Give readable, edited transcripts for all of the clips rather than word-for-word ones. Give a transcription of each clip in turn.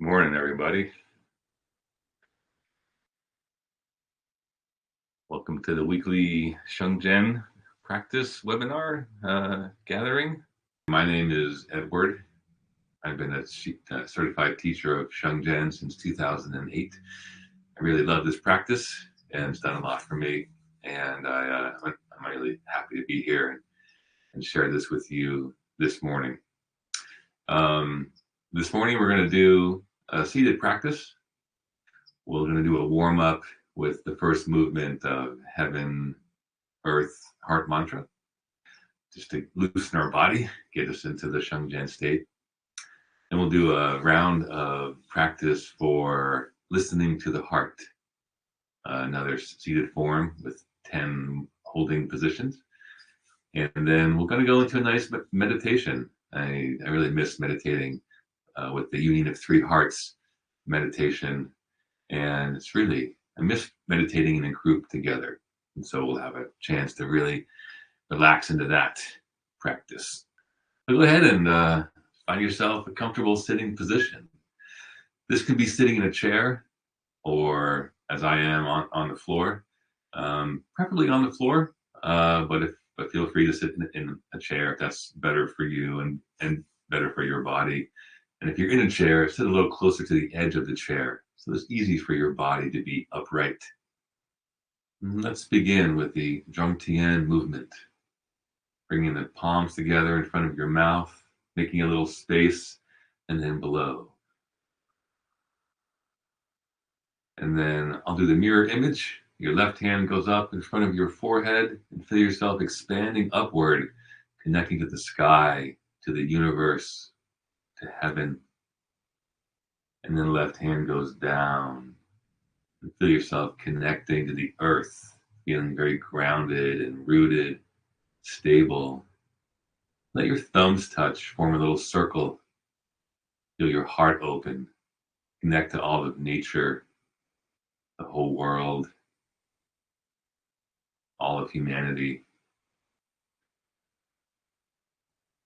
Morning, everybody. Welcome to the weekly Shungjen practice webinar gathering. My name is Edward. I've been a certified teacher of Shungjen since 2008. I really love this practice, and it's done a lot for me. And I'm really happy to be here and share this with you this morning. This morning, we're going to do a seated practice. We're going to do a warm up with the first movement of Heaven Earth Heart Mantra, just to loosen our body, get us into the Shungjen state. And we'll do a round of practice for listening to the heart, another seated form with 10 holding positions. And then we're going to go into a nice meditation. I really miss meditating with the Union of Three Hearts meditation. And I miss meditating in a group together. And so we'll have a chance to really relax into that practice. So go ahead and find yourself a comfortable sitting position. This could be sitting in a chair or, as I am, on the floor, preferably on the floor, but feel free to sit in a chair if that's better for you and better for your body. And if you're in a chair, sit a little closer to the edge of the chair so it's easy for your body to be upright. Let's begin with the Zhongtian movement. Bringing the palms together in front of your mouth, making a little space, and then below. And then I'll do the mirror image. Your left hand goes up in front of your forehead and feel yourself expanding upward, connecting to the sky, to the universe, to heaven. And then left hand goes down and feel yourself connecting to the earth, feeling very grounded and rooted, stable. Let your thumbs touch, form a little circle. Feel your heart open. Connect to all of nature, the whole world, all of humanity.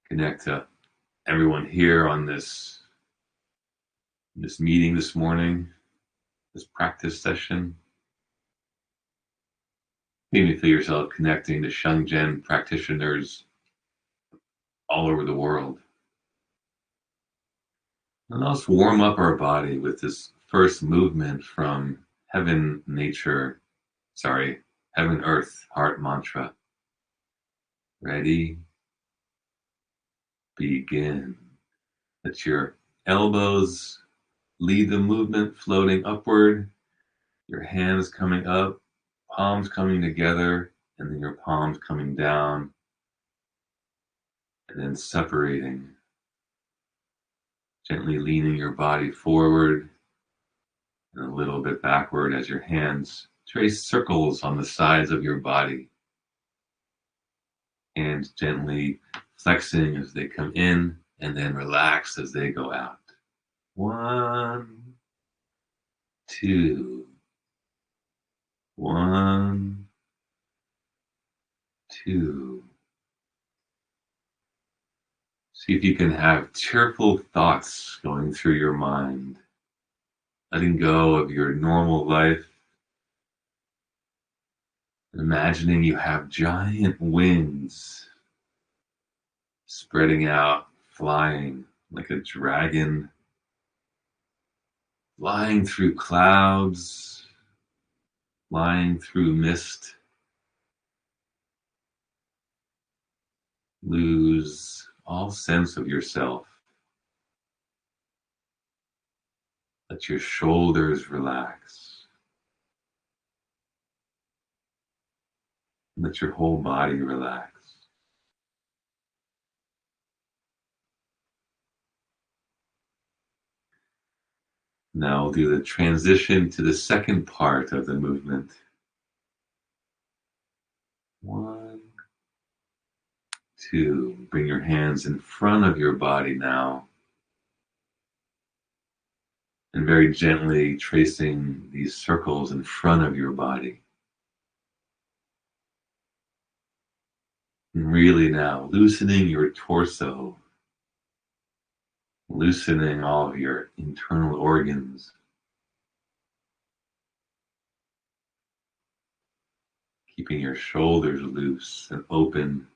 Connect to everyone here on this meeting this morning, this practice session. Maybe feel yourself connecting to Shungjen practitioners all over the world. And let's warm up our body with this first movement from Heaven Earth Heart Mantra. Ready? Begin. Let your elbows lead the movement, floating upward, your hands coming up, palms coming together, and then your palms coming down, and then separating. Gently leaning your body forward and a little bit backward as your hands trace circles on the sides of your body. Hands gently flexing as they come in and then relax as they go out. 1, 2. 1, 2. See if you can have cheerful thoughts going through your mind, letting go of your normal life, imagining you have giant wings spreading out, flying like a dragon, flying through clouds, flying through mist. Lose all sense of yourself. Let your shoulders relax. Let your whole body relax. Now we'll do the transition to the second part of the movement. 1, 2. Bring your hands in front of your body now. And very gently tracing these circles in front of your body. And really now loosening your torso. loosening all of your internal organs, keeping your shoulders loose and open.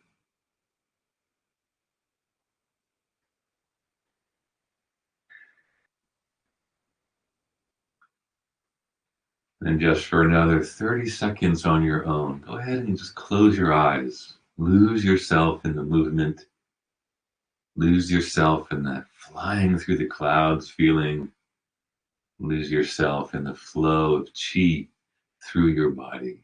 And just for another 30 seconds on your own, go ahead and just close your eyes. Lose yourself in the movement. Lose yourself in that flying through the clouds feeling. Lose yourself in the flow of chi through your body.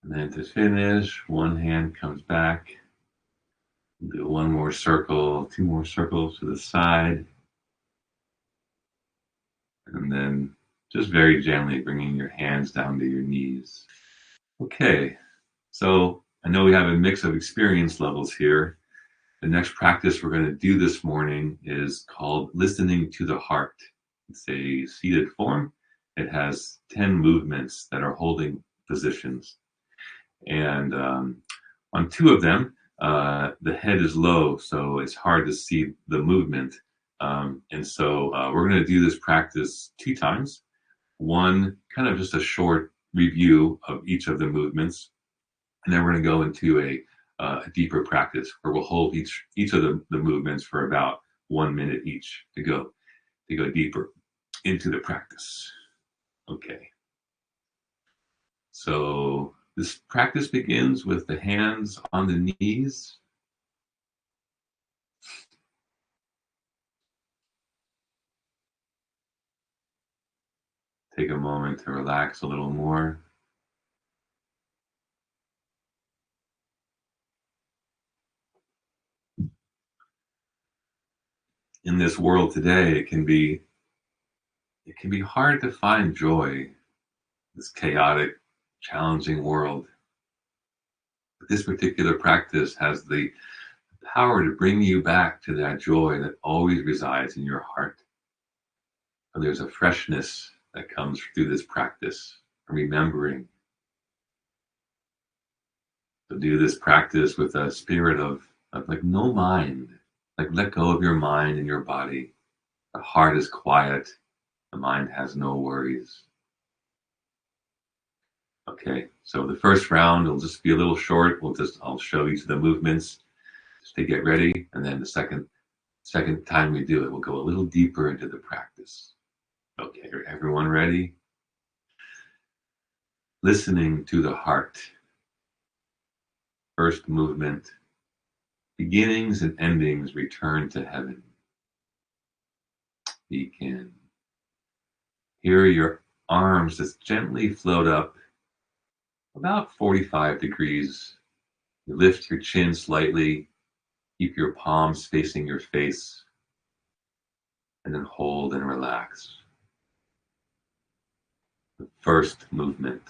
And then to finish, one hand comes back. Do one more circle, two more circles to the side. And then just very gently bringing your hands down to your knees. Okay, so I know we have a mix of experience levels here. The next practice we're going to do this morning is called listening to the heart. It's a seated form. It has 10 movements that are holding positions. And on two of them, the head is low, so it's hard to see the movement. And so we're going to do this practice 2 times. One, kind of just a short review of each of the movements. And then we're going to go into a deeper practice where we'll hold each of the movements for about 1 minute each to go deeper into the practice. Okay. So this practice begins with the hands on the knees. Take a moment to relax a little more. In this world today, it can be hard to find joy, this chaotic, challenging world. But this particular practice has the power to bring you back to that joy that always resides in your heart. And there's a freshness that comes through this practice, remembering. So do this practice with a spirit of like no mind, like let go of your mind and your body. The heart is quiet. The mind has no worries. Okay, so the first round will just be a little short. I'll show you the movements just to get ready, and then the second time we do it, we'll go a little deeper into the practice. Okay, everyone ready? Listening to the heart. First movement. Beginnings and endings return to heaven. Begin. Here your arms just gently float up about 45 degrees. You lift your chin slightly, keep your palms facing your face, and then hold and relax. The first movement.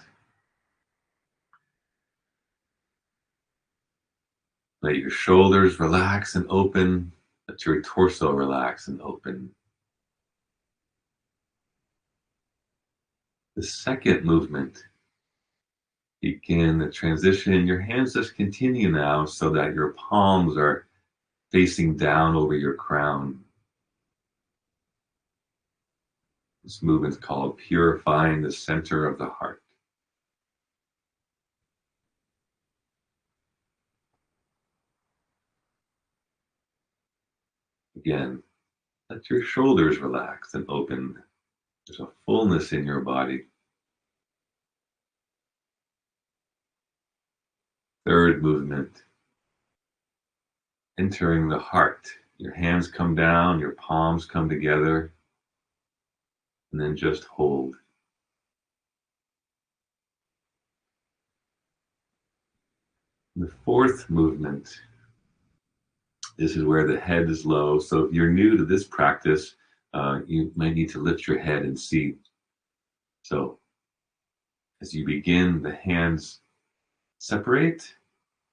Let your shoulders relax and open. Let your torso relax and open. The second movement. Begin the transition. Your hands just continue now so that your palms are facing down over your crown. This movement is called purifying the center of the heart. Again, let your shoulders relax and open. There's a fullness in your body. Third movement, entering the heart. Your hands come down, your palms come together, and then just hold. The fourth movement, this is where the head is low. So if you're new to this practice, you might need to lift your head and see. So as you begin, the hands separate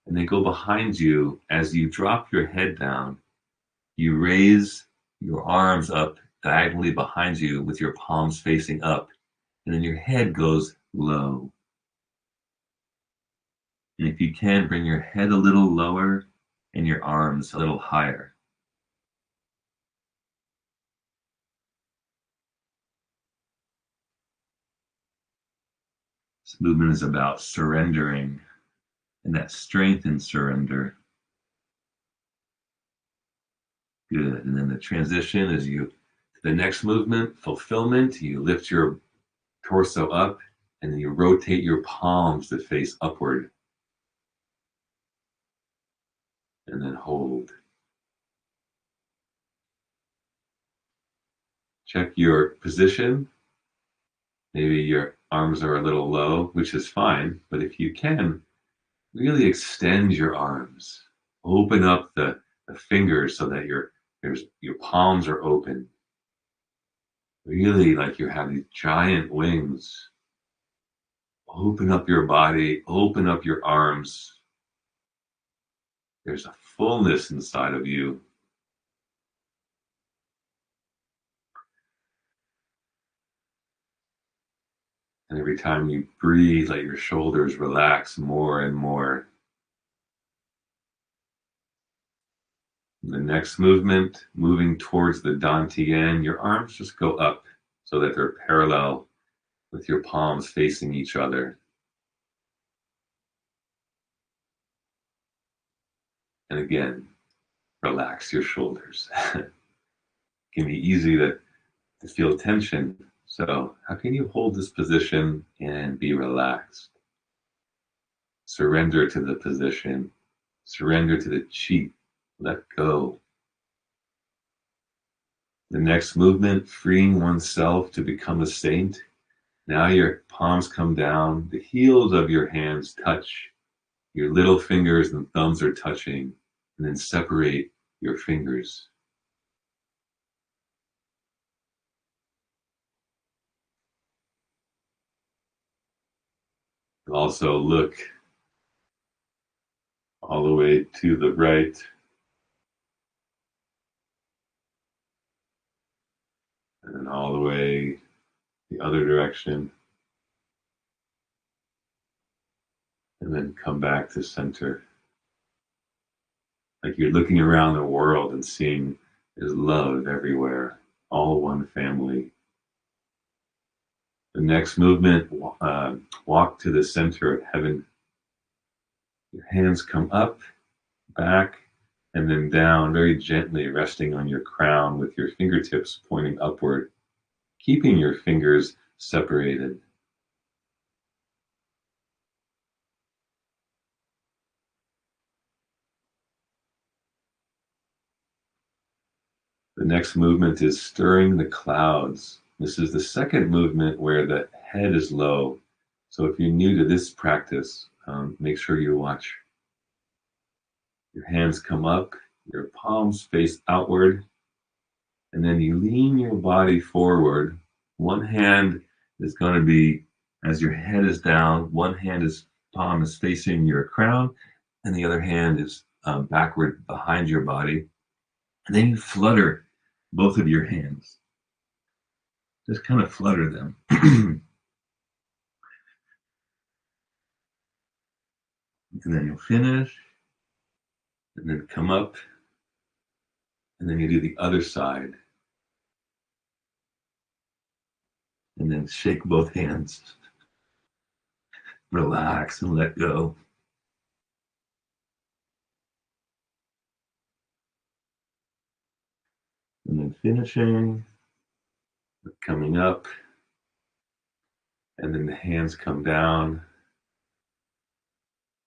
and they go behind you. As you drop your head down, you raise your arms up diagonally behind you with your palms facing up, and then your head goes low. And if you can, bring your head a little lower and your arms a little higher. This movement is about surrendering and that strength in surrender. Good. And then the transition is you to the next movement, fulfillment. You lift your torso up and then you rotate your palms to face upward. And then hold. Check your position. Maybe your arms are a little low, which is fine. But if you can, really extend your arms. Open up the fingers so that your palms are open. Really like you have these giant wings. Open up your body, open up your arms. There's a fullness inside of you. And every time you breathe, let your shoulders relax more and more. The next movement, moving towards the Dantian, your arms just go up so that they're parallel with your palms facing each other. And again, relax your shoulders. It can be easy to feel tension. So how can you hold this position and be relaxed? Surrender to the position. Surrender to the chi. Let go. The next movement, freeing oneself to become a saint. Now your palms come down. The heels of your hands touch. Your little fingers and thumbs are touching. And then separate your fingers. Also look all the way to the right. And then all the way the other direction. And then come back to center. Like you're looking around the world and seeing there's love everywhere, all one family. The next movement, walk to the center of heaven. Your hands come up, back, and then down very gently, resting on your crown with your fingertips pointing upward, keeping your fingers separated. The next movement is stirring the clouds. This is the second movement where the head is low. So if you're new to this practice, make sure you watch. Your hands come up, your palms face outward, and then you lean your body forward. One hand is going to be, as your head is down, palm is facing your crown, and the other hand is backward behind your body. And then you flutter both of your hands. Just kind of flutter them. And then you'll finish, and then come up, and then you do the other side. And then shake both hands. Relax and let go. And then finishing, coming up, and then the hands come down,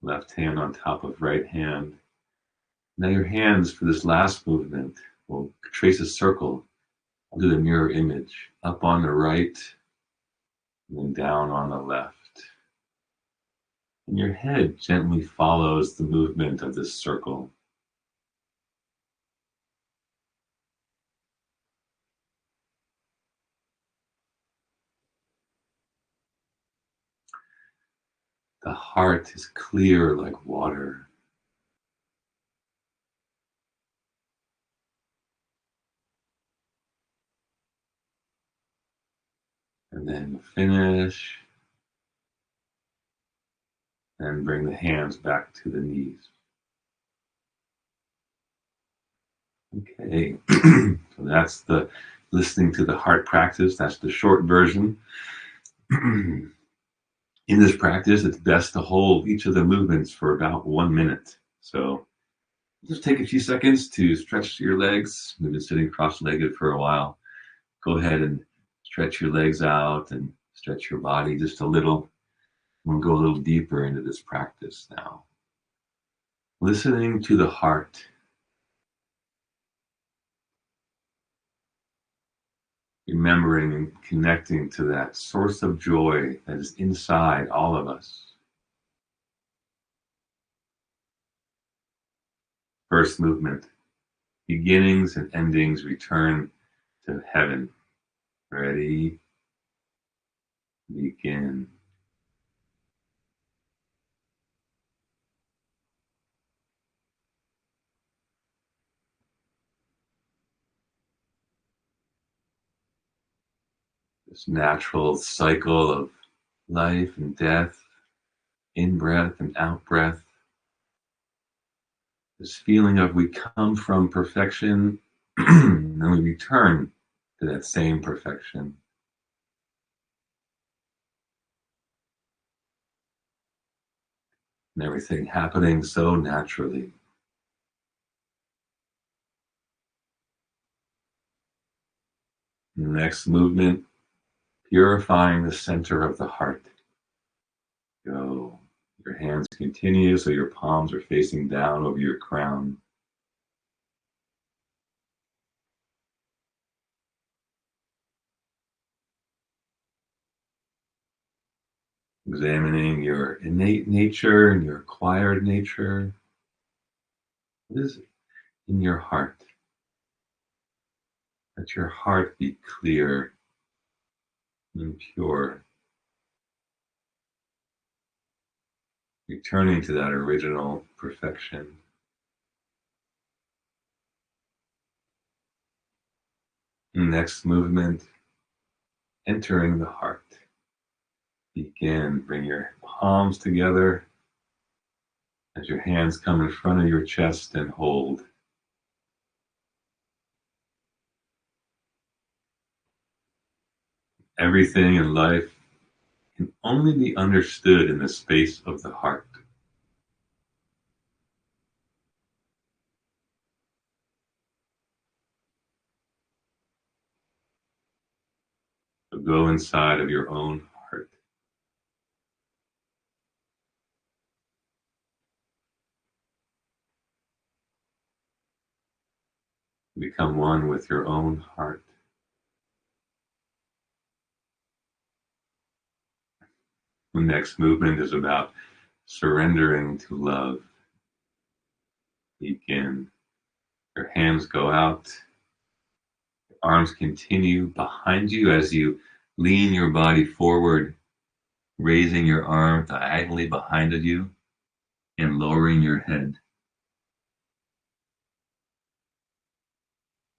left hand on top of right hand. Now your hands for this last movement will trace a circle. I'll do the mirror image, up on the right, and then down on the left. And your head gently follows the movement of this circle. The heart is clear like water. And then finish, and bring the hands back to the knees. Okay, so that's the listening to the heart practice. That's the short version. In this practice, it's best to hold each of the movements for about 1 minute. So just take a few seconds to stretch your legs. We've been sitting cross-legged for a while. Go ahead and stretch your legs out and stretch your body just a little. We'll go a little deeper into this practice now. Listening to the heart. Remembering and connecting to that source of joy that is inside all of us. First movement. Beginnings and endings return to heaven. Ready? Begin. This natural cycle of life and death, in breath and out breath. This feeling of we come from perfection and we return to that same perfection. And everything happening so naturally. Next movement, purifying the center of the heart. Go. Your hands continue so your palms are facing down over your crown. Examining your innate nature and your acquired nature. What is in your heart? Let your heart be clear and pure. Returning to that original perfection. Next movement, entering the heart. Begin, bring your palms together as your hands come in front of your chest and hold. Everything in life can only be understood in the space of the heart. So go inside of your own heart. Become one with your own heart. The next movement is about surrendering to love. Begin. Your hands go out. Your arms continue behind you as you lean your body forward, raising your arm diagonally behind you and lowering your head.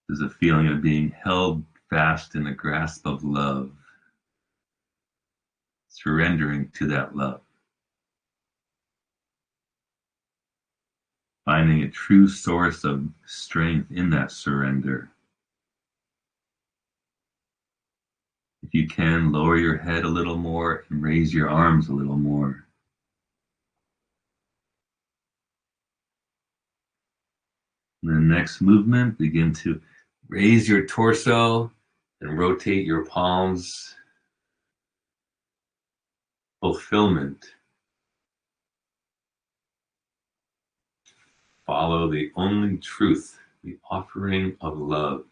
There's a feeling of being held fast in the grasp of love, surrendering to that love, finding a true source of strength in that surrender. If you can, lower your head a little more and raise your arms a little more. In the next movement, begin to raise your torso and rotate your palms. Fulfillment. Follow the only truth, the offering of love.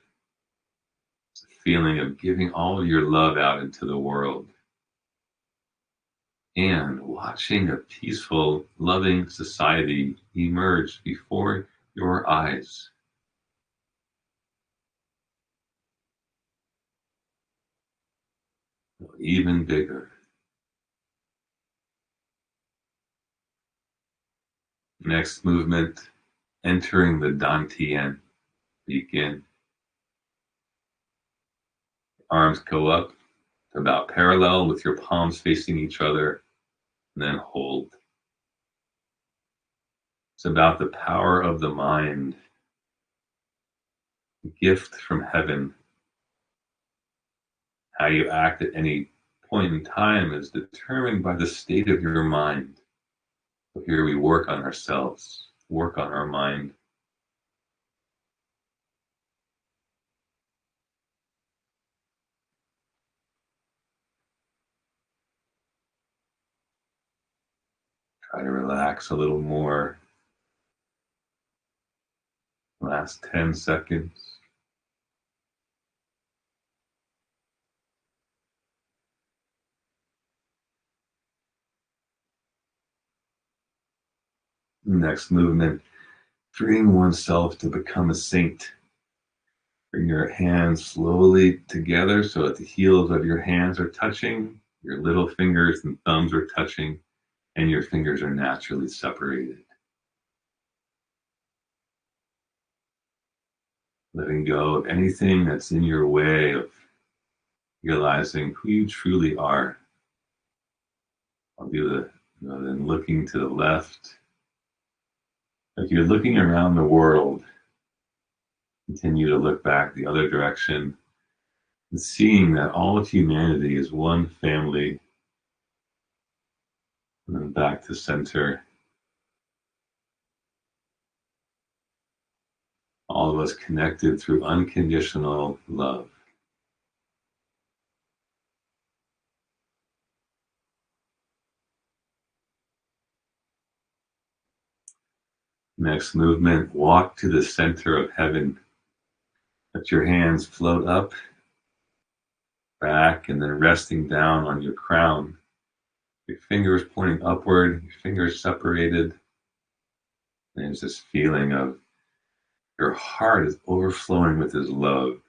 It's a feeling of giving all of your love out into the world. and watching a peaceful, loving society emerge before your eyes. Even bigger. Next movement, entering the Dantian. Begin. Arms go up, about parallel with your palms facing each other, and then hold. It's about the power of the mind, a gift from heaven. How you act at any point in time is determined by the state of your mind. So here we work on ourselves, work on our mind. Try to relax a little more. Last 10 seconds. Next movement, freeing oneself to become a saint. Bring your hands slowly together so that the heels of your hands are touching, your little fingers and thumbs are touching, and your fingers are naturally separated. Letting go of anything that's in your way of realizing who you truly are. I'll do then looking to the left. If you're looking around the world, continue to look back the other direction and seeing that all of humanity is one family. And then back to center. All of us connected through unconditional love. Next movement, walk to the center of heaven. Let your hands float up, back, and then resting down on your crown. Your fingers pointing upward, your fingers separated. There's this feeling of your heart is overflowing with His love,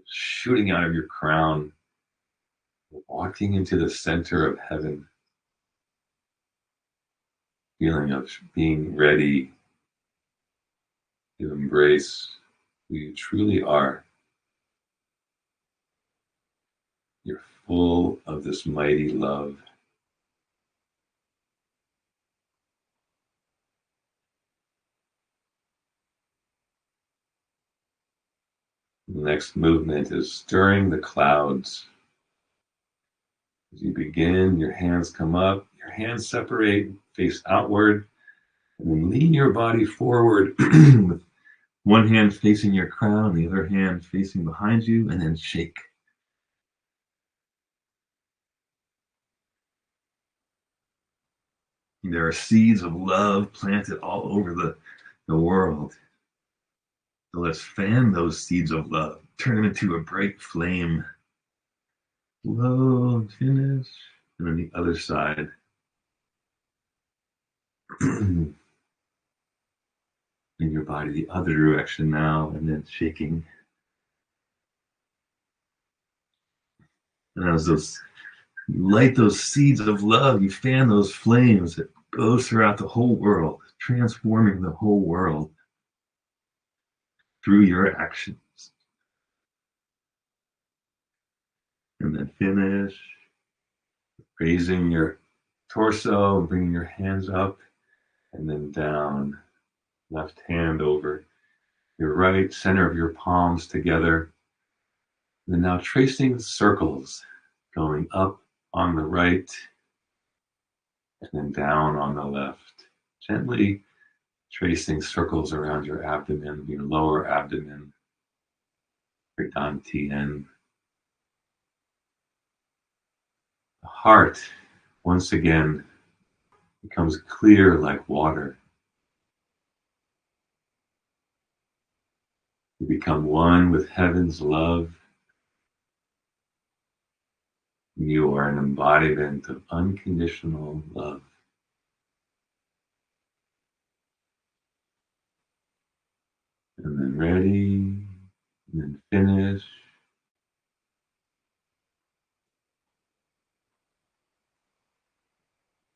shooting out of your crown, walking into the center of heaven. Feeling of being ready to embrace who you truly are. You're full of this mighty love. The next movement is stirring the clouds. As you begin, your hands come up, your hands separate, face outward, and then lean your body forward with one hand facing your crown, the other hand facing behind you, and then shake. There are seeds of love planted all over the world. So let's fan those seeds of love, turn them into a bright flame. Blow and finish. And then the other side. In your body, the other direction now, and then shaking. And as those light those seeds of love, you fan those flames that goes throughout the whole world, transforming the whole world through your actions. And then finish, raising your torso, bringing your hands up, and then down. Left hand over your right, center of your palms together. And now tracing circles, going up on the right, and then down on the left. Gently tracing circles around your abdomen, your lower abdomen, your dantian. The heart, once again, becomes clear like water. You become one with heaven's love. You are an embodiment of unconditional love. And then ready, and then finish.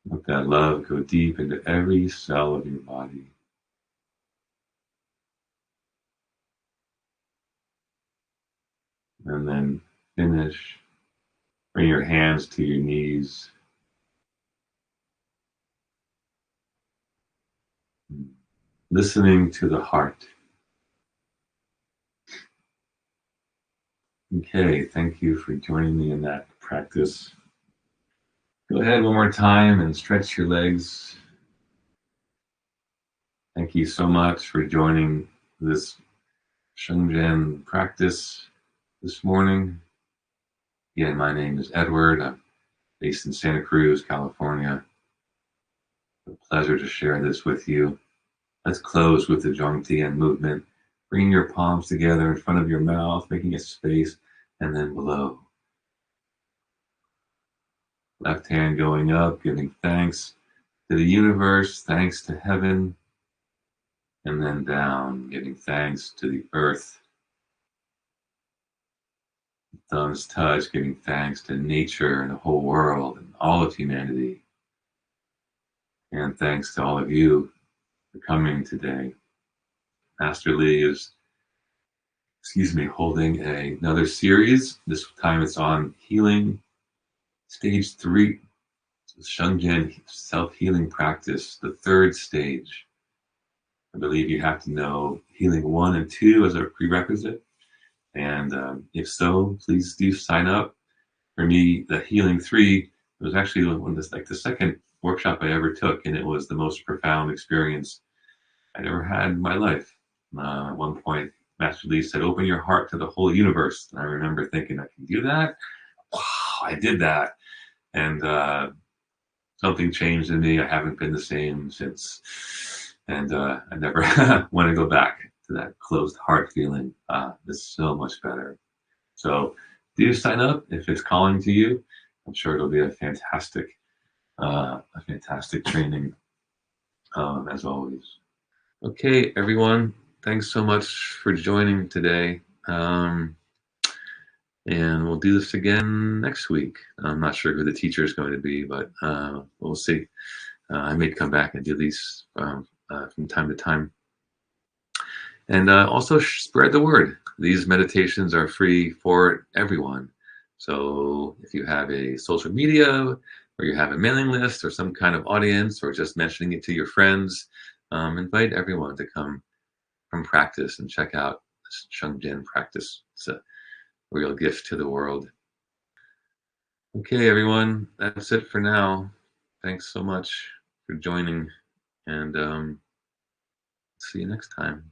Let that love go deep into every cell of your body. And then finish. Bring your hands to your knees. Listening to the heart. Okay, thank you for joining me in that practice. Go ahead one more time and stretch your legs. Thank you so much for joining this Shungjen practice this morning. Again, my name is Edward. I'm based in Santa Cruz, California. It's a pleasure to share this with you. Let's close with the Zhuangtian movement. Bring your palms together in front of your mouth, making a space, and then below. Left hand going up, giving thanks to the universe, thanks to heaven, and then down, giving thanks to the earth. Thumbs touch, giving thanks to nature and the whole world and all of humanity. And thanks to all of you for coming today. Master Lee is, holding another series. This time it's on healing, stage 3, Shungjen self-healing practice, the third stage. I believe you have to know healing 1 and 2 as a prerequisite. And if so, please do sign up. For me, the healing 3 was actually the second workshop I ever took, and it was the most profound experience I'd ever had in my life. At one point, Master Lee said, "Open your heart to the whole universe." And I remember thinking, I can do that? Wow, I did that. And something changed in me. I haven't been the same since. And I never want to go back to that closed heart feeling. It's so much better. So do sign up if it's calling to you. I'm sure it'll be a fantastic training, as always. Okay, everyone, thanks so much for joining today. And we'll do this again next week. I'm not sure who the teacher is going to be, but we'll see. I may come back and do these from time to time. And also spread the word. These meditations are free for everyone. So if you have a social media, or you have a mailing list, or some kind of audience, or just mentioning it to your friends, invite everyone to come practice and check out this Shungjen practice. It's a real gift to the world. Okay, everyone, that's it for now. Thanks so much for joining, and see you next time.